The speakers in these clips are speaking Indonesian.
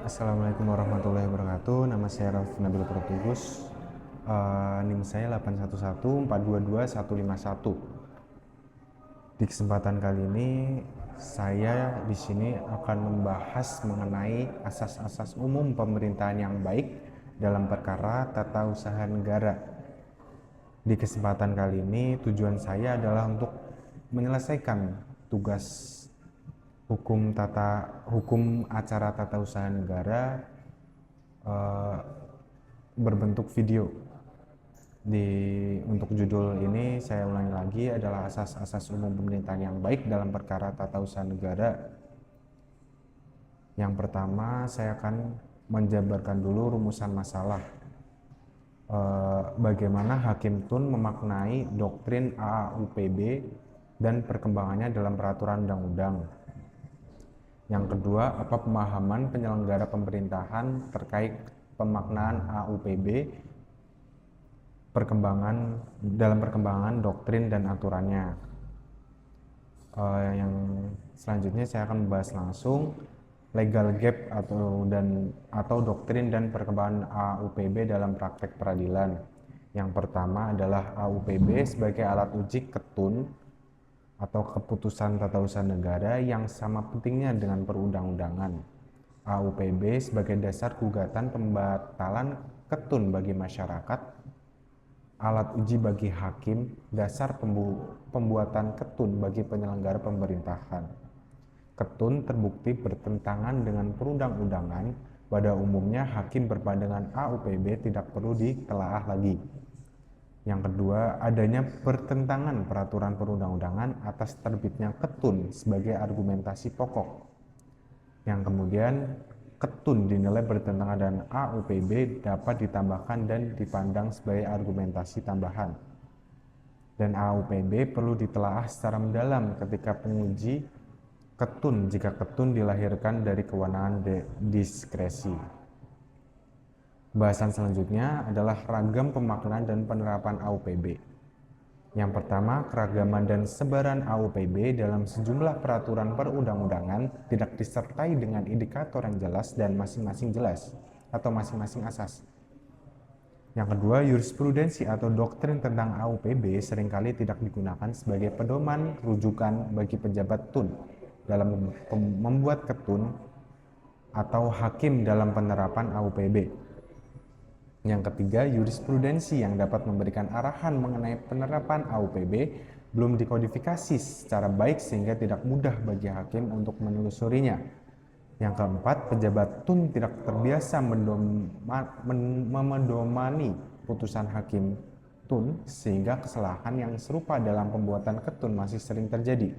Assalamualaikum warahmatullahi wabarakatuh. Nama saya Ralf Nabil Protugus. NIM saya 811422151. Di kesempatan kali ini saya di sini akan membahas mengenai asas-asas umum pemerintahan yang baik dalam perkara tata usaha negara. Di kesempatan kali ini tujuan saya adalah untuk menyelesaikan tugas hukum acara tata usaha negara berbentuk video. Untuk judul ini saya ulangi lagi adalah asas-asas umum pemerintahan yang baik dalam perkara tata usaha negara. Yang pertama saya akan menjabarkan dulu rumusan masalah. Bagaimana Hakim Tun memaknai doktrin AAUPB dan perkembangannya dalam peraturan undang-undang. Yang kedua, apa pemahaman penyelenggara pemerintahan terkait pemaknaan AUPB dalam perkembangan doktrin dan aturannya. Yang selanjutnya saya akan membahas langsung legal gap atau doktrin dan perkembangan AUPB dalam praktek peradilan. Yang pertama adalah AUPB sebagai alat uji ketun atau keputusan tata usaha negara yang sama pentingnya dengan perundang-undangan. AUPB sebagai dasar gugatan pembatalan ketun bagi masyarakat, alat uji bagi hakim, dasar pembuatan ketun bagi penyelenggara pemerintahan. Ketun terbukti bertentangan dengan perundang-undangan, pada umumnya hakim berpandangan AUPB tidak perlu ditelaah lagi. Yang kedua, adanya pertentangan peraturan perundang-undangan atas terbitnya ketun sebagai argumentasi pokok. Yang kemudian, ketun dinilai bertentangan dengan AUPB dapat ditambahkan dan dipandang sebagai argumentasi tambahan. Dan AUPB perlu ditelaah secara mendalam ketika penguji ketun jika ketun dilahirkan dari kewenangan diskresi. Bahasan selanjutnya adalah ragam pemaknaan dan penerapan AUPB. Yang pertama, keragaman dan sebaran AUPB dalam sejumlah peraturan perundang-undangan tidak disertai dengan indikator yang jelas dan masing-masing jelas atau masing-masing asas. Yang kedua, jurisprudensi atau doktrin tentang AUPB seringkali tidak digunakan sebagai pedoman rujukan bagi pejabat tun dalam membuat ketun atau hakim dalam penerapan AUPB. Yang ketiga, jurisprudensi yang dapat memberikan arahan mengenai penerapan AUPB belum dikodifikasi secara baik sehingga tidak mudah bagi hakim untuk menelusurinya. Yang keempat, pejabat tun tidak terbiasa memedomani putusan hakim tun sehingga kesalahan yang serupa dalam pembuatan ketun masih sering terjadi.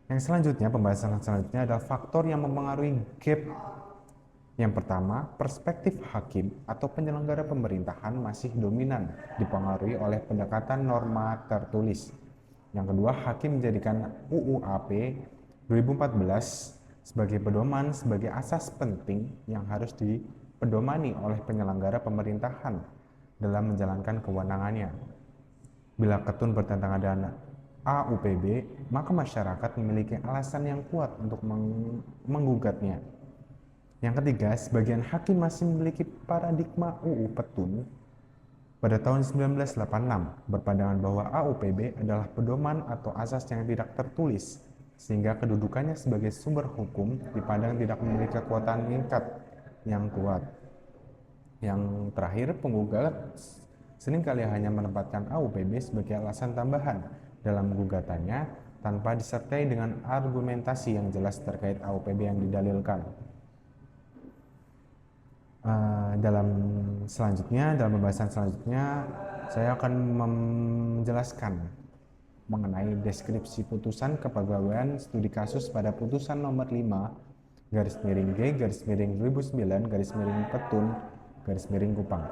Yang selanjutnya, pembahasan selanjutnya adalah faktor yang mempengaruhi gap. Yang pertama, perspektif hakim atau penyelenggara pemerintahan masih dominan dipengaruhi oleh pendekatan norma tertulis. Yang kedua, hakim menjadikan UUAP 2014 sebagai pedoman sebagai asas penting yang harus dipedomani oleh penyelenggara pemerintahan dalam menjalankan kewenangannya. Bila ketun bertentangan dengan AUPB, maka masyarakat memiliki alasan yang kuat untuk menggugatnya. Yang ketiga, sebagian hakim masih memiliki paradigma UU Petun pada tahun 1986 berpandangan bahwa AUPB adalah pedoman atau asas yang tidak tertulis sehingga kedudukannya sebagai sumber hukum dipandang tidak memiliki kekuatan tingkat yang kuat. Yang terakhir, penggugat seringkali hanya menempatkan AUPB sebagai alasan tambahan dalam gugatannya tanpa disertai dengan argumentasi yang jelas terkait AUPB yang didalilkan. Dalam pembahasan selanjutnya saya akan menjelaskan mengenai deskripsi putusan kepegawaian studi kasus pada putusan nomor 5/G/2009/Petun/Kupang.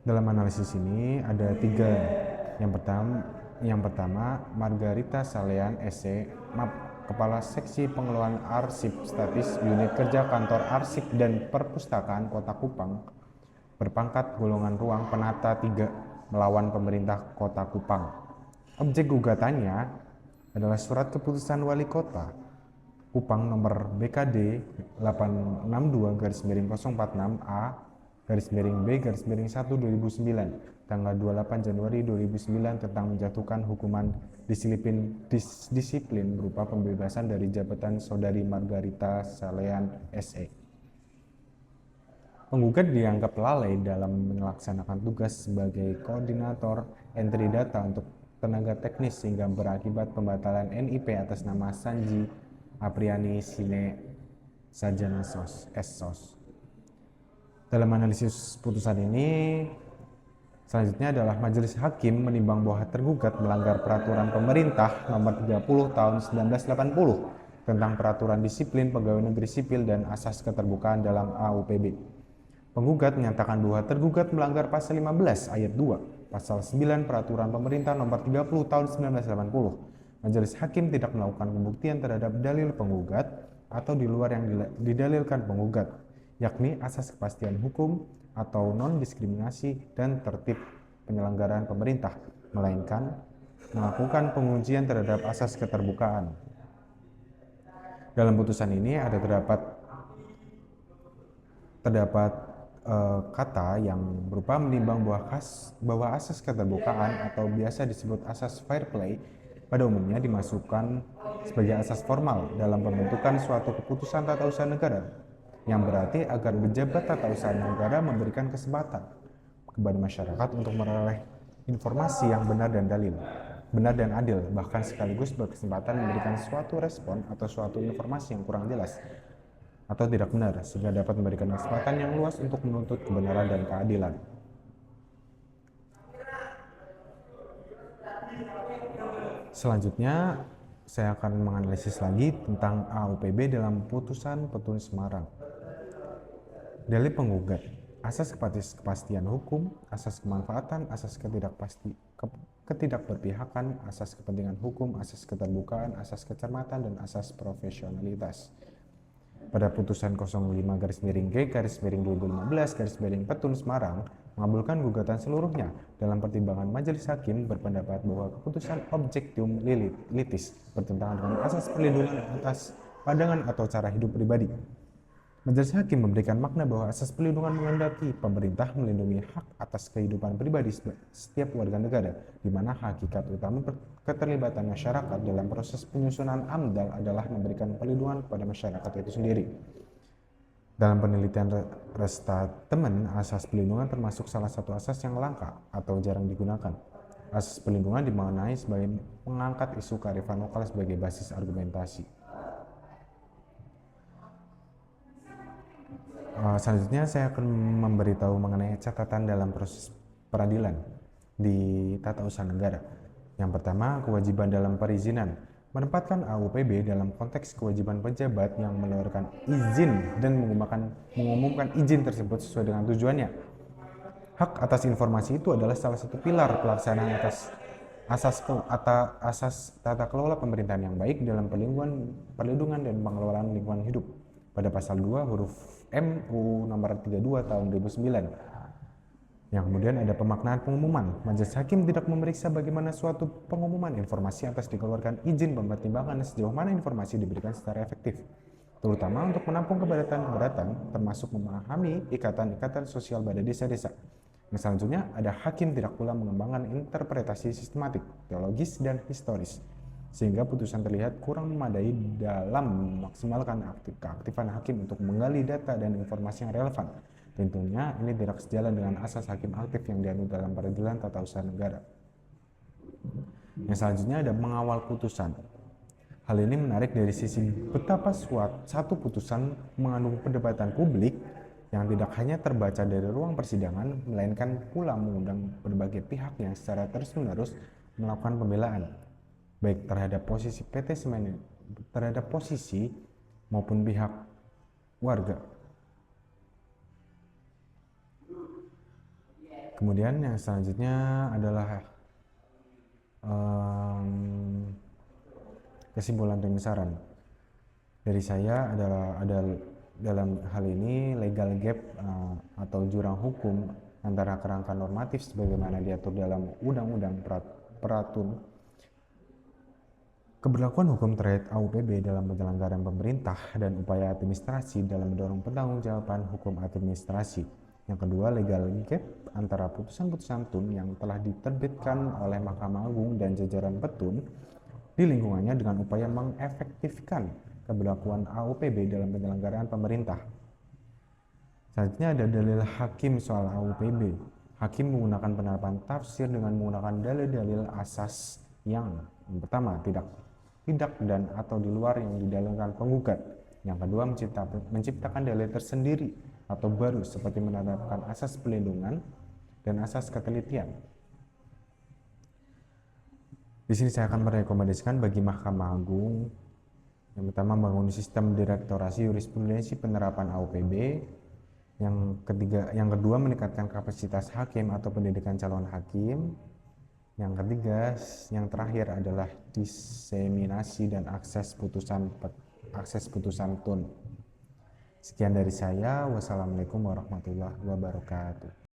Dalam analisis ini ada 3. Yang pertama Margarita Salean SC, Kepala Seksi Pengelolaan Arsip Statis Unit Kerja Kantor Arsip dan Perpustakaan Kota Kupang, berpangkat golongan ruang penata 3, melawan pemerintah Kota Kupang. Objek gugatannya adalah surat keputusan wali kota Kupang nomor BKD 862-046A-B-1/2009 tanggal 28 Januari 2009 tentang menjatuhkan hukuman disiplin berupa pembebasan dari jabatan Saudari Margarita Salean SE. Penggugat dianggap lalai dalam melaksanakan tugas sebagai koordinator entry data untuk tenaga teknis sehingga berakibat pembatalan NIP atas nama Sanji Apriani Sine Sajana SSOS. Dalam analisis putusan ini, selanjutnya adalah majelis hakim menimbang bahwa tergugat melanggar peraturan pemerintah nomor 30 tahun 1980 tentang peraturan disiplin pegawai negeri sipil dan asas keterbukaan dalam AUPB. Penggugat menyatakan bahwa tergugat melanggar pasal 15 ayat 2, pasal 9 peraturan pemerintah nomor 30 tahun 1980. Majelis hakim tidak melakukan pembuktian terhadap dalil penggugat atau di luar yang didalilkan penggugat, yakni asas kepastian hukum atau non-diskriminasi dan tertib penyelenggaraan pemerintah, melainkan melakukan pengujian terhadap asas keterbukaan. Dalam putusan ini terdapat kata yang berupa menimbang bahwa asas keterbukaan atau biasa disebut asas fair play pada umumnya dimasukkan sebagai asas formal dalam pembentukan suatu keputusan tata usaha negara, yang berarti agar pejabat tata usaha negara memberikan kesempatan kepada masyarakat untuk memperoleh informasi yang benar dan adil, bahkan sekaligus berkesempatan memberikan suatu respon atau suatu informasi yang kurang jelas atau tidak benar, sehingga dapat memberikan kesempatan yang luas untuk menuntut kebenaran dan keadilan. Selanjutnya, saya akan menganalisis lagi tentang AUPB dalam putusan Petun Semarang. Dalil penggugat: asas kepastian hukum, asas kemanfaatan, asas ketidakberpihakan, asas kepentingan hukum, asas keterbukaan, asas kecermatan, dan asas profesionalitas. Pada putusan 05-G/2015-Petun Semarang mengabulkan gugatan seluruhnya. Dalam pertimbangan majelis hakim berpendapat bahwa keputusan objektium litis bertentangan dengan asas perlindungan atas pandangan atau cara hidup pribadi. Majelis hakim memberikan makna bahwa asas perlindungan menghendaki pemerintah melindungi hak atas kehidupan pribadi setiap warga negara, di mana hakikat utama keterlibatan masyarakat dalam proses penyusunan AMDAL adalah memberikan perlindungan kepada masyarakat itu sendiri. Dalam penelitian restatemen, asas perlindungan termasuk salah satu asas yang langka atau jarang digunakan. Asas perlindungan dimaknai sebagai mengangkat isu kearifan lokal sebagai basis argumentasi. Selanjutnya saya akan memberitahu mengenai catatan dalam proses peradilan di tata usaha negara. Yang pertama, kewajiban dalam perizinan. Menempatkan AUPB dalam konteks kewajiban pejabat yang mengeluarkan izin dan mengumumkan izin tersebut sesuai dengan tujuannya. Hak atas informasi itu adalah salah satu pilar pelaksanaan atas asas tata kelola pemerintahan yang baik dalam perlindungan dan pengelolaan lingkungan hidup. Pada pasal 2 huruf M UU nomor 32 tahun 2009. Yang kemudian ada pemaknaan pengumuman. Majelis hakim tidak memeriksa bagaimana suatu pengumuman informasi atas dikeluarkan izin, mempertimbangkan sejauh mana informasi diberikan secara efektif, terutama untuk menampung keberatan, termasuk memahami ikatan-ikatan sosial pada desa-desa. Yang selanjutnya ada hakim tidak pula mengembangkan interpretasi sistematik, teologis, dan historis, sehingga putusan terlihat kurang memadai dalam memaksimalkan keaktifan hakim untuk menggali data dan informasi yang relevan. Tentunya ini tidak sejalan dengan asas hakim aktif yang dianut dalam peradilan tata usaha negara. Yang selanjutnya ada mengawal putusan. Hal ini menarik dari sisi betapa satu putusan mengandung perdebatan publik yang tidak hanya terbaca dari ruang persidangan, melainkan pula mengundang berbagai pihak yang secara terus-menerus melakukan pembelaan, baik terhadap posisi PT Semen, terhadap posisi maupun pihak warga. Kemudian yang selanjutnya adalah kesimpulan pembesaran. Dari saya ada dalam hal ini legal gap atau jurang hukum antara kerangka normatif sebagaimana diatur dalam Undang-Undang Peratun Keberlakuan hukum terkait AUPB dalam penyelenggaraan pemerintah dan upaya administrasi dalam mendorong pertanggungjawaban hukum administrasi. Yang kedua, legal gap antara putusan-putusan TUN yang telah diterbitkan oleh Mahkamah Agung dan jajaran petun di lingkungannya dengan upaya mengefektifkan keberlakuan AUPB dalam penyelenggaraan pemerintah. Selanjutnya ada dalil hakim soal AUPB. Hakim menggunakan penerapan tafsir dengan menggunakan dalil-dalil asas yang pertama tidak dan atau di luar yang didalilkan penggugat. Yang kedua, menciptakan dalil tersendiri atau baru seperti menerapkan asas pelindungan dan asas ketelitian. Di sini saya akan merekomendasikan bagi Mahkamah Agung yang pertama membangun sistem direktorasi jurisprudensi penerapan AUPB. Yang kedua, meningkatkan kapasitas hakim atau pendidikan calon hakim. Yang ketiga, yang terakhir adalah diseminasi dan akses putusan TUN. Sekian dari saya. Wassalamualaikum warahmatullahi wabarakatuh.